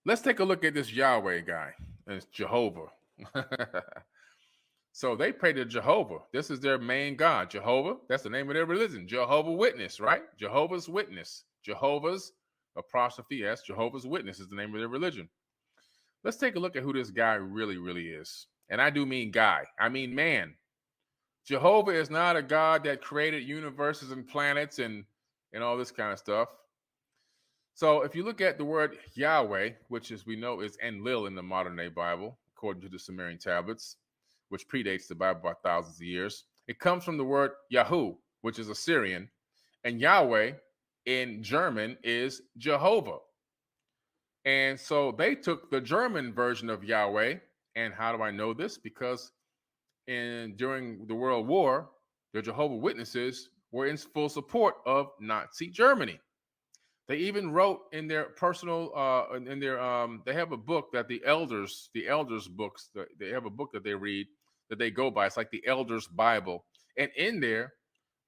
Let's take a look at this Yahweh guy. It's Jehovah. So they pray to Jehovah. This is their main God. Jehovah, that's the name of their religion. Jehovah Witness, right? Jehovah's Witness. Jehovah's apostrophe S. Jehovah's Witness is the name of their religion. Let's take a look at who this guy really, really is. And I do mean guy. I mean man. Jehovah is not a God that created universes and planets and all this kind of stuff. So if you look at the word Yahweh, which as we know is Enlil in the modern day Bible, according to the Sumerian tablets, which predates the Bible by thousands of years, it comes from the word Yahu, which is Assyrian, and Yahweh in German is Jehovah. And so they took the German version of Yahweh. And how do I know this? Because during the World War, the Jehovah's Witnesses were in full support of Nazi Germany. They even wrote in their personal, they have a book that the elders books, they have a book that they read that they go by. It's like the Elders Bible. And in there,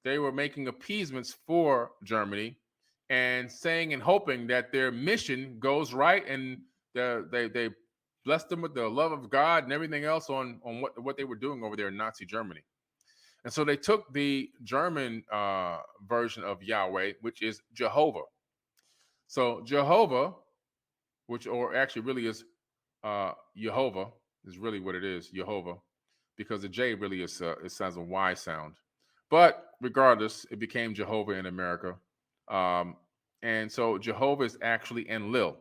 they were making appeasements for Germany and saying and hoping that their mission goes right, and they blessed them with the love of God and everything else on what they were doing over there in Nazi Germany. And so they took the German version of Yahweh, which is Jehovah. So Jehovah, which or actually really is Jehovah, is really what it is, Jehovah, because the J really is it sounds a Y sound. But regardless, it became Jehovah in America. And so Jehovah is actually Enlil.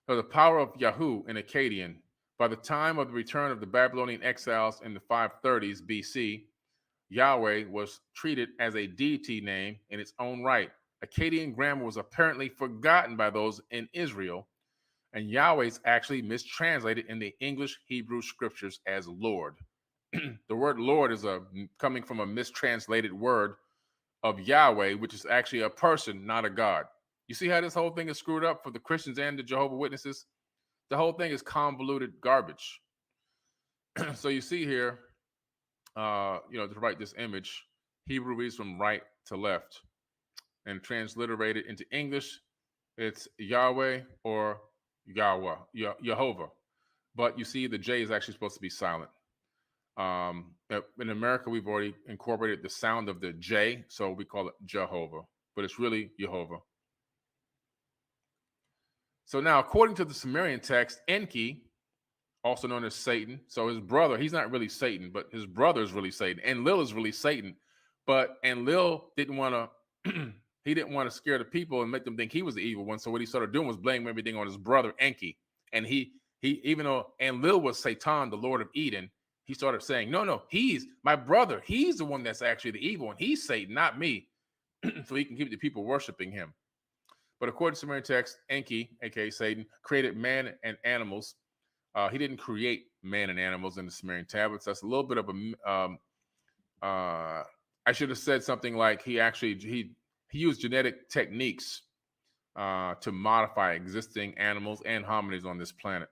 So the power of Yahu in Akkadian, by the time of the return of the Babylonian exiles in the 530s BC, Yahweh was treated as a deity name in its own right. Akkadian grammar was apparently forgotten by those in Israel, and Yahweh is actually mistranslated in the English Hebrew scriptures as Lord. The word Lord is coming from a mistranslated word of Yahweh, which is actually a person, not a God. You see how this whole thing is screwed up for the Christians and the Jehovah's Witnesses? The whole thing is convoluted garbage. So you see here, to write this image, Hebrew reads from right to left, and transliterated into English, it's Yahweh or Yahweh, Jehovah. But you see the J is actually supposed to be silent. In America, we've already incorporated the sound of the J, so we call it Jehovah, but it's really Jehovah. So now, according to the Sumerian text, Enki, also known as Satan, so his brother, he's not really Satan, but his brother is really Satan. Enlil is really Satan, but Enlil didn't want to he didn't want to scare the people and make them think he was the evil one. So what he started doing was blaming everything on his brother Enki. And he even though Enlil was Satan, the Lord of Eden, he started saying, no, he's my brother. He's the one that's actually the evil one. He's Satan, not me. So he can keep the people worshiping him. But according to Sumerian text, Enki, aka Satan, created man and animals. He didn't create man and animals in the Sumerian tablets. That's a little bit of a I should have said something like he used genetic techniques to modify existing animals and hominids on this planet.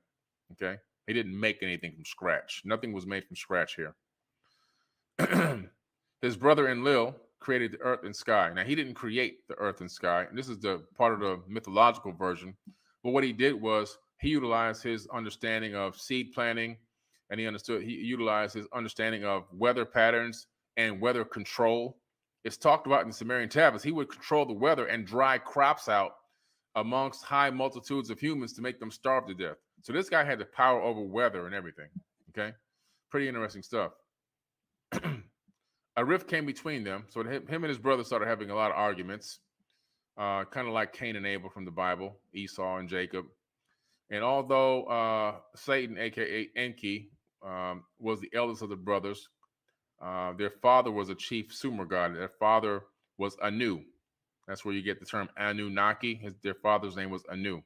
Okay, he didn't make anything from scratch. Nothing was made from scratch here. His brother Enlil created the earth and sky. Now, he didn't create the earth and sky, and this is the part of the mythological version. But what he did was he utilized his understanding of seed planting, and he utilized his understanding of weather patterns and weather control. It's talked about in the Sumerian tablets. He would control the weather and dry crops out amongst high multitudes of humans to make them starve to death. So this guy had the power over weather and everything. Okay, pretty interesting stuff. A rift came between them, so him and his brother started having a lot of arguments, kind of like Cain and Abel from the Bible, Esau and Jacob. And although Satan, aka Enki, was the eldest of the brothers, their father was a chief Sumer god. Their father was Anu. That's where you get the term Anunnaki. Their father's name was Anu.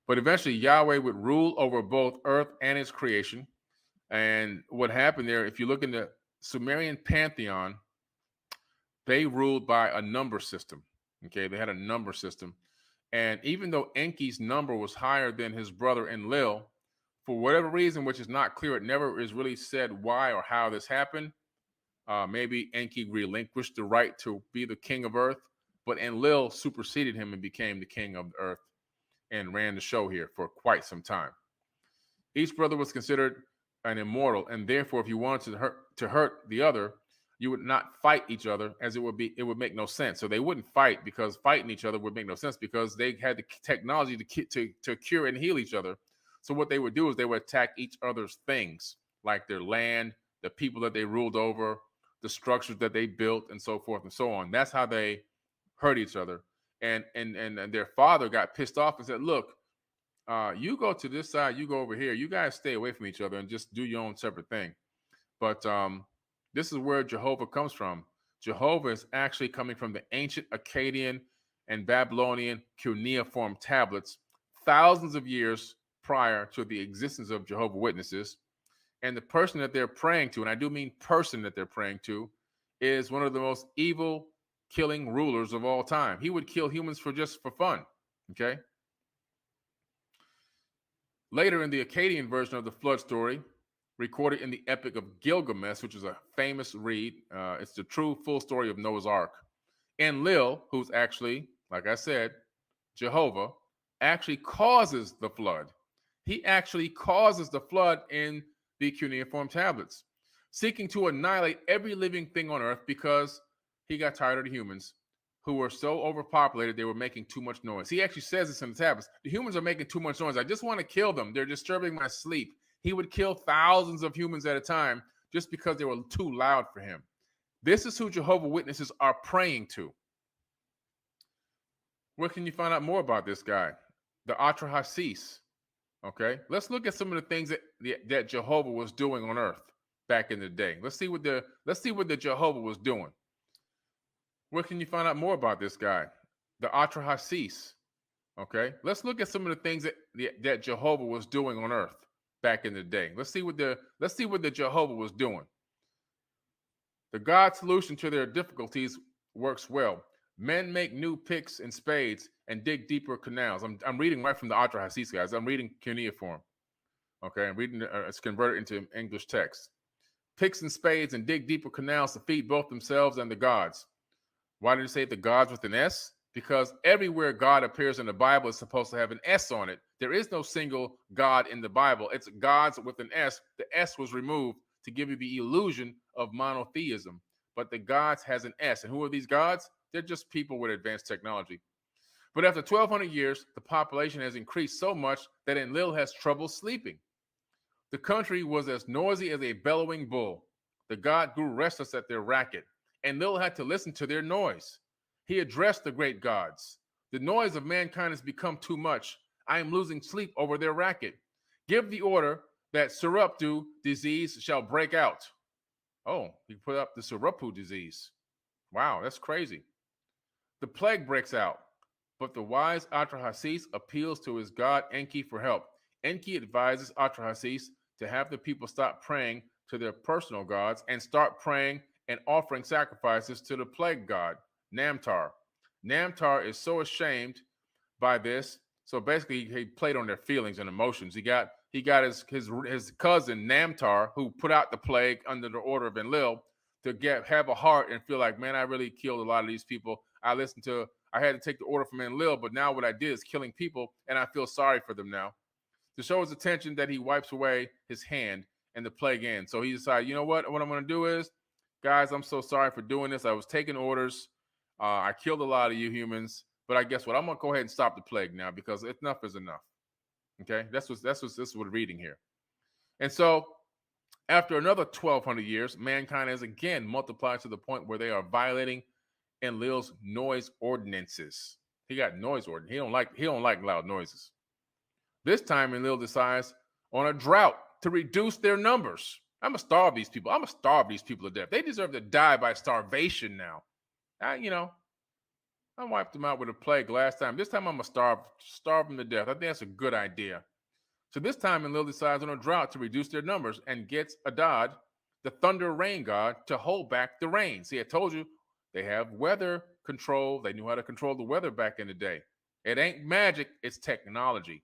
But eventually, Yahweh would rule over both earth and its creation. And what happened there, if you look in the Sumerian pantheon, they ruled by a number system. Okay, they had a number system. And even though Enki's number was higher than his brother Enlil, for whatever reason, which is not clear, it never is really said why or how this happened. Maybe Enki relinquished the right to be the king of earth, but Enlil superseded him and became the king of the earth. and ran the show here for quite some time. Each brother was considered an immortal, and therefore, if you wanted to hurt the other, you would not fight each other, as it would make no sense. So they wouldn't fight, because fighting each other would make no sense, because they had the technology to cure and heal each other. So what they would do is they would attack each other's things, like their land, the people that they ruled over, the structures that they built, and so forth and so on. That's how they hurt each other. And their father got pissed off and said, look, you go to this side, you go over here. You guys stay away from each other and just do your own separate thing. But this is where Jehovah comes from. Jehovah is actually coming from the ancient Akkadian and Babylonian cuneiform tablets, thousands of years prior to the existence of Jehovah's Witnesses. And the person that they're praying to, and I do mean person that they're praying to, is one of the most evil killing rulers of all time. He would kill humans for fun. Okay. Later in the Akkadian version of the flood story, recorded in the Epic of Gilgamesh, which is a famous read, it's the true full story of Noah's Ark. Enlil, who's actually, like I said, Jehovah, actually causes the flood. He actually causes the flood in the cuneiform tablets, seeking to annihilate every living thing on earth because he got tired of the humans who were so overpopulated they were making too much noise. He actually says this in the tablets. The humans are making too much noise. I just want to kill them. They're disturbing my sleep. He would kill thousands of humans at a time just because they were too loud for him. This is who Jehovah's Witnesses are praying to. Where can you find out more about this guy? The Atrahasis. Okay, let's look at some of the things that Jehovah was doing on earth back in the day. Let's see what the Jehovah was doing. Where can you find out more about this guy? The Atrahasis. Okay, let's look at some of the things that Jehovah was doing on earth back in the day. Let's see what the Jehovah was doing. The God solution to their difficulties works well. Men make new picks and spades and dig deeper canals. I'm reading right from the Atrahasis, guys. I'm reading cuneiform. Okay, I'm reading it's converted into English text. Picks and spades and dig deeper canals to feed both themselves and the gods. Why did it say the gods with an S? Because everywhere God appears in the Bible is supposed to have an S on it. There is no single God in the Bible. It's gods with an S. The S was removed to give you the illusion of monotheism. But the gods has an S. And who are these gods? They're just people with advanced technology. But after 1,200 years, the population has increased so much that Enlil has trouble sleeping. The country was as noisy as a bellowing bull. The god grew restless at their racket. Enlil had to listen to their noise. He addressed the great gods. The noise of mankind has become too much. I am losing sleep over their racket. Give the order that Suruptu disease shall break out. Oh, he put up the Suruptu disease. Wow, that's crazy. The plague breaks out, but the wise Atrahasis appeals to his god Enki for help. Enki advises Atrahasis to have the people stop praying to their personal gods and start praying and offering sacrifices to the plague god, Namtar. Namtar is so ashamed by this. So basically, he played on their feelings and emotions. He got his cousin Namtar, who put out the plague under the order of Enlil, to have a heart and feel like, man, I really killed a lot of these people. I had to take the order from Enlil, but now what I did is killing people, and I feel sorry for them now. To show his attention that he wipes away his hand and the plague ends. So he decided, you know what I'm going to do is, guys, I'm so sorry for doing this. I was taking orders. I killed a lot of you humans, but I guess what? I'm going to go ahead and stop the plague now because enough is enough. Okay, that's what we're reading here. And so after another 1,200 years, mankind has again multiplied to the point where they are violating Enlil's noise ordinances. He got noise ordinance. He don't like loud noises. This time Enlil decides on a drought to reduce their numbers. I'm gonna starve these people. I'm gonna starve these people to death. They deserve to die by starvation now. I wiped them out with a plague last time. This time I'm gonna starve them to death. I think that's a good idea. So this time Enlil decides on a drought to reduce their numbers and gets Adad, the thunder rain god, to hold back the rain. See, I told you they have weather control. They knew how to control the weather back in the day. It ain't magic, it's technology.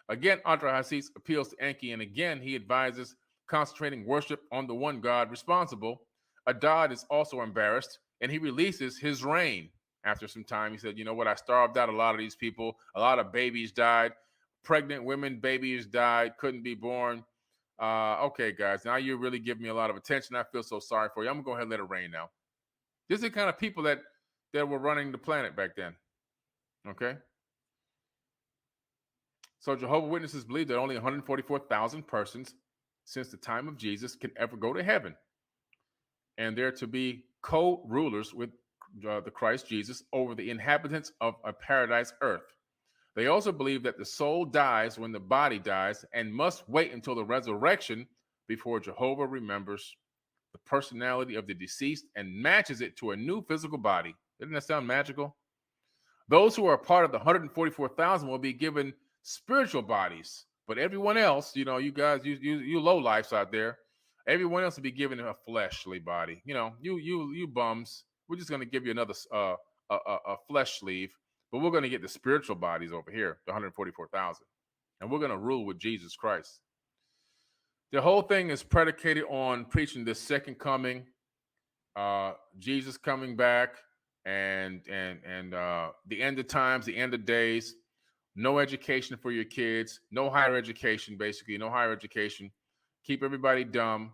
Again, Atrahasis appeals to Enki, and again he advises concentrating worship on the one god responsible. Adad is also embarrassed, and he releases his rain. after some time. He said, you know what? I starved out a lot of these people. A lot of babies died. Pregnant women, babies died, couldn't be born. Okay, guys, now you're really giving me a lot of attention. I feel so sorry for you. I'm going to go ahead and let it rain now. This is the kind of people that were running the planet back then. Okay? So Jehovah's Witnesses believe that only 144,000 persons since the time of Jesus can ever go to heaven. And they're to be co-rulers with the Christ Jesus over the inhabitants of a paradise earth. They also believe that the soul dies when the body dies and must wait until the resurrection before Jehovah remembers the personality of the deceased and matches it to a new physical body. Doesn't that sound magical? Those who are part of the 144,000 will be given spiritual bodies, but everyone else, you guys, you low lifes out there, everyone else will be given a fleshly body. You bums, we're just going to give you another a flesh sleeve. But we're going to get the spiritual bodies over here, the 144,000. And we're going to rule with Jesus Christ. The whole thing is predicated on preaching the second coming, Jesus coming back, and the end of times, the end of days. No education for your kids. No higher education, basically. No higher education. Keep everybody dumb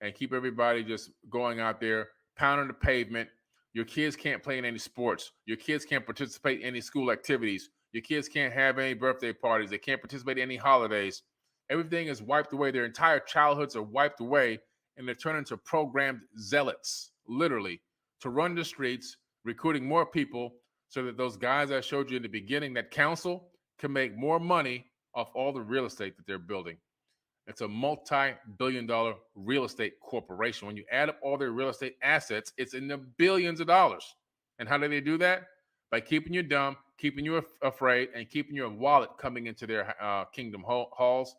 and keep everybody just going out there, pounding the pavement. Your kids can't play in any sports. Your kids can't participate in any school activities. Your kids can't have any birthday parties. They can't participate in any holidays. Everything is wiped away. Their entire childhoods are wiped away, and they're turned into programmed zealots, literally, to run the streets, recruiting more people so that those guys I showed you in the beginning, that council, can make more money off all the real estate that they're building. It's a multi-billion-dollar real estate corporation. When you add up all their real estate assets, it's in the billions of dollars. And how do they do that? By keeping you dumb, keeping you afraid, and keeping your wallet coming into their kingdom halls